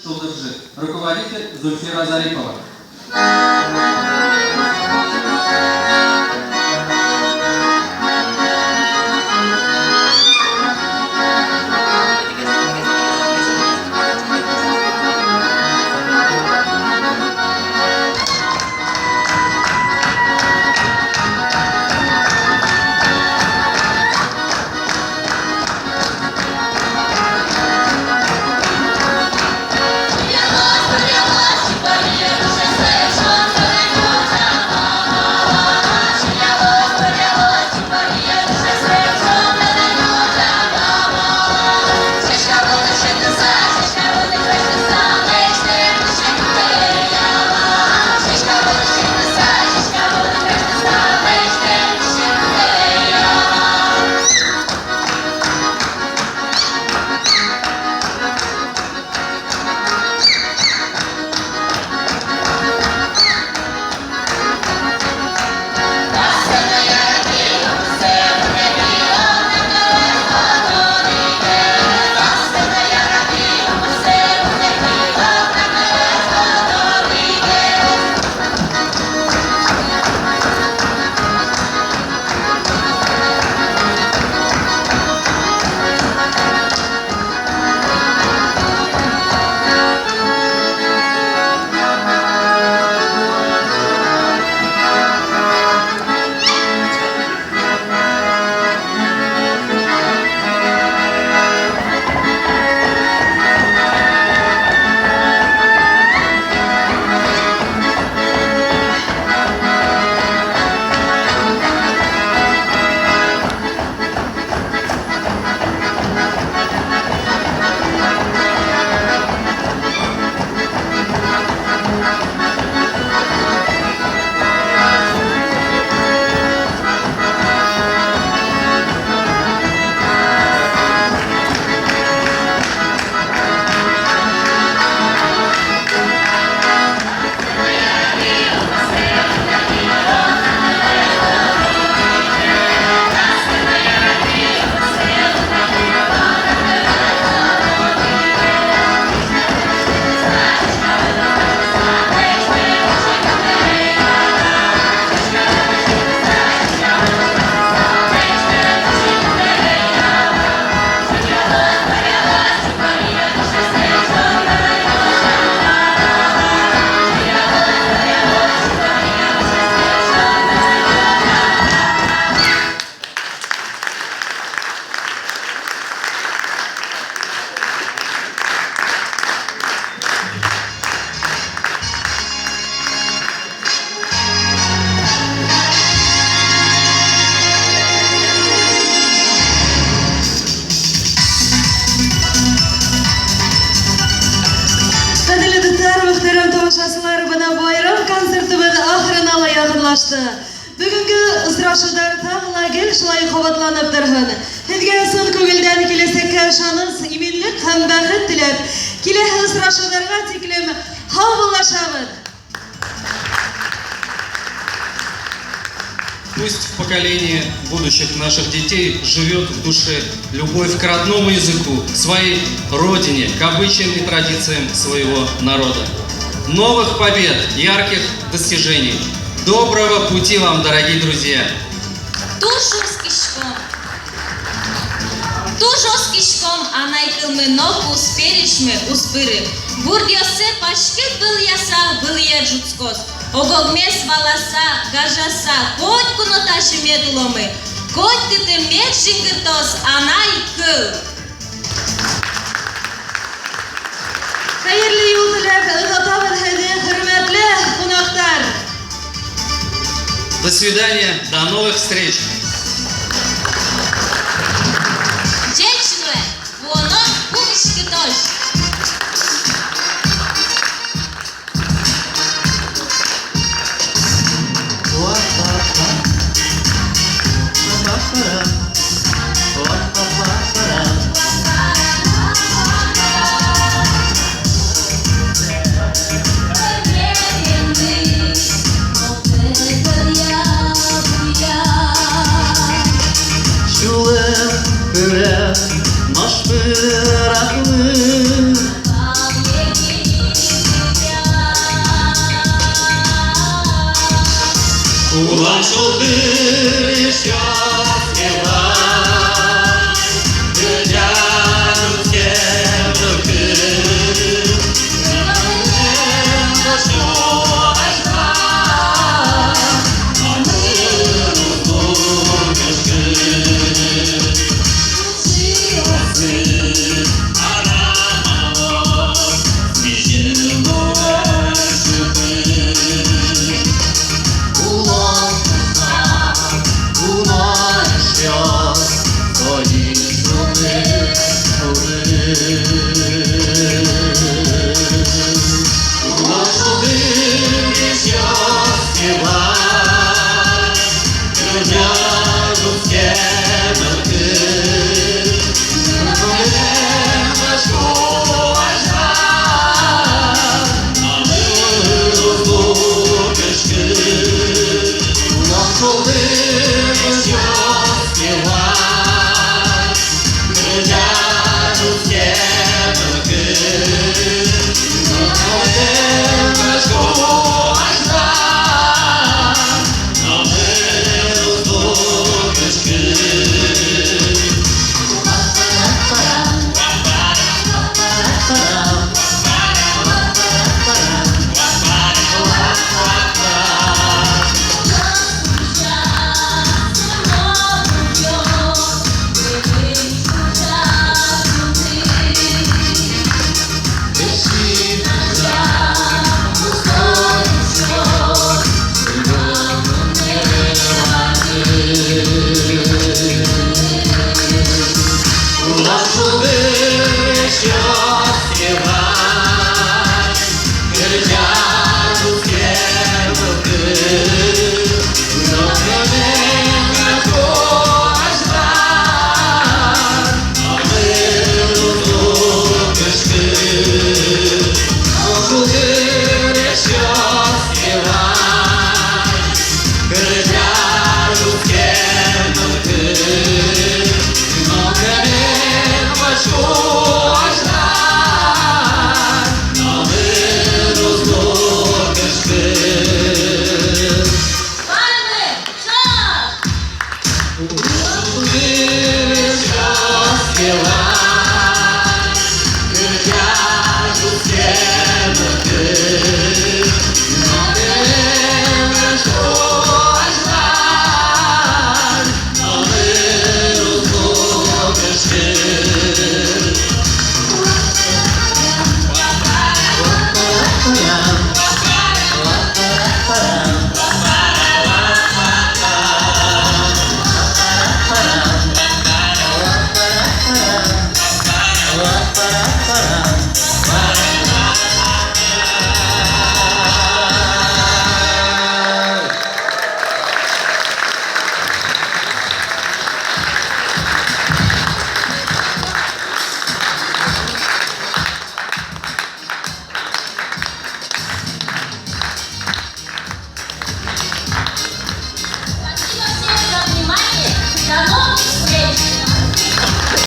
шулдыржи, руководитель Зульфира Зарипова. Бүгінгі ұсырашудар тағыла кел шылай қабатланып тұрғын. Хізге сын көгілден келесекке шаныз, именлік һәм бәхет тілеп, келесі ұсырашударға теклем хавылашабын. Пусть в поколении будущих наших детей живет в душе любовь к родному языку, к своей родине, к обычаям и традициям своего народа. Новых побед, ярких достижений. Доброго пути вам, дорогие друзья! Тужос кишком, а найкылмы ногу сперечме успыры. Бургёсе пашкет был яса, был я джуцкос. Огогмес валаса, гажаса, коть куноташи медуломы. Коть ты мед жингыртос, анай кыл. Hayırlı yolculuk, ıgatabil hedi, hürmetli konaklar. До свидания, до новых встреч! Женщины, воно бумышки дождь. Nаш пиратли Нашел ты еще спевай, глядя людские руки. Yeah.